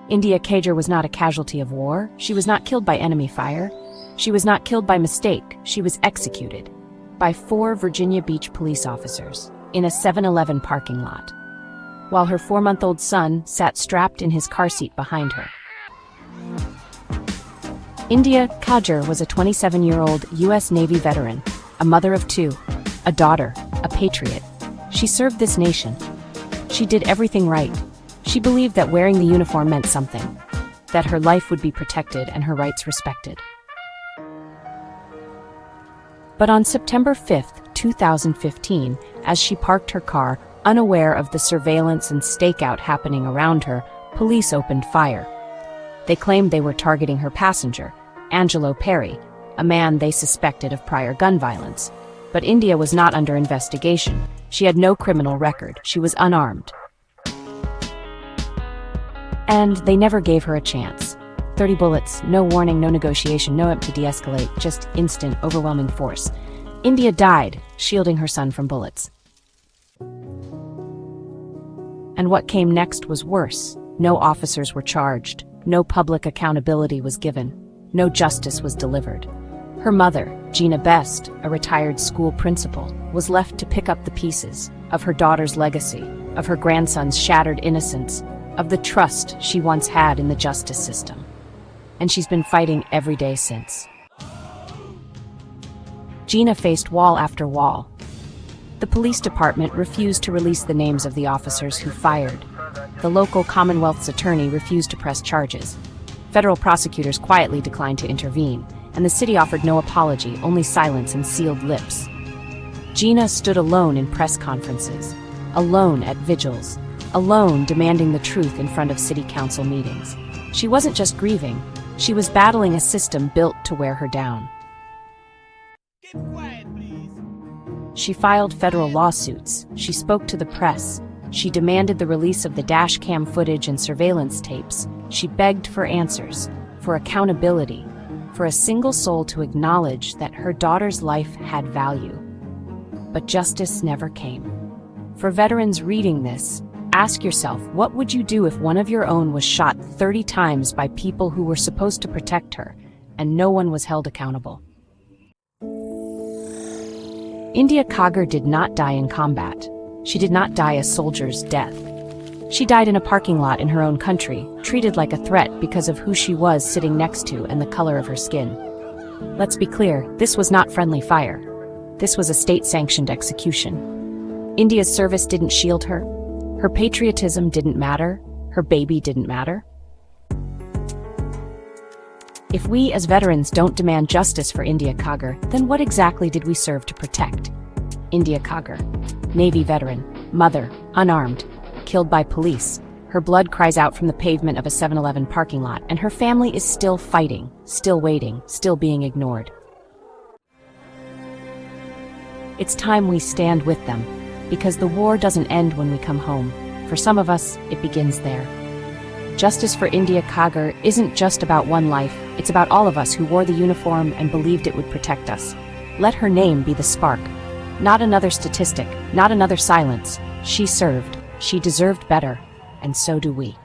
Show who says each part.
Speaker 1: India Kager was not a casualty of war. She was not killed by enemy fire. She was not killed by mistake. She was executed by 4 Virginia Beach police officers in a 7-Eleven parking lot, while her 4-month-old son sat strapped in his car seat behind her. India Kager was a 27-year-old U.S. Navy veteran, a mother of 2, a daughter, a patriot. She served this nation. She did everything right. She believed that wearing the uniform meant something, that her life would be protected and her rights respected. But on September 5, 2015, as she parked her car, unaware of the surveillance and stakeout happening around her, police opened fire. They claimed they were targeting her passenger, Angelo Perry, a man they suspected of prior gun violence. But India was not under investigation. She had no criminal record. She was unarmed. And they never gave her a chance. 30 bullets, no warning, no negotiation, no attempt to de-escalate, just instant, overwhelming force. India died, shielding her son from bullets. And what came next was worse. No officers were charged. No public accountability was given. No justice was delivered. Her mother, Gina Best, a retired school principal, was left to pick up the pieces of her daughter's legacy, of her grandson's shattered innocence, of the trust she once had in the justice system. And she's been fighting every day since. Gina faced wall after wall. The police department refused to release the names of the officers who fired. The local Commonwealth's attorney refused to press charges. Federal prosecutors quietly declined to intervene, and the city offered no apology, only silence and sealed lips. Gina stood alone in press conferences, alone at vigils, alone demanding the truth in front of city council meetings. She wasn't just grieving, she was battling a system built to wear her down.
Speaker 2: Keep quiet, please.
Speaker 1: She filed federal lawsuits, she spoke to the press, she demanded the release of the dash cam footage and surveillance tapes, she begged for answers, for accountability, for a single soul to acknowledge that her daughter's life had value. But justice never came. For veterans reading this, ask yourself, what would you do if one of your own was shot 30 times by people who were supposed to protect her, and no one was held accountable? India Kager did not die in combat. She did not die a soldier's death. She died in a parking lot in her own country, treated like a threat because of who she was sitting next to and the color of her skin. Let's be clear, this was not friendly fire. This was a state-sanctioned execution. India's service didn't shield her. Her patriotism didn't matter. Her baby didn't matter. If we as veterans don't demand justice for India Kager, then what exactly did we serve to protect? India Kager, Navy veteran, mother, unarmed, killed by police. Her blood cries out from the pavement of a 7-Eleven parking lot, and her family is still fighting, still waiting, still being ignored. It's time we stand with them, because the war doesn't end when we come home. For some of us, it begins there. Justice for India Kager isn't just about one life, it's about all of us who wore the uniform and believed it would protect us. Let her name be the spark. Not another statistic, not another silence. She served, she deserved better, and so do we.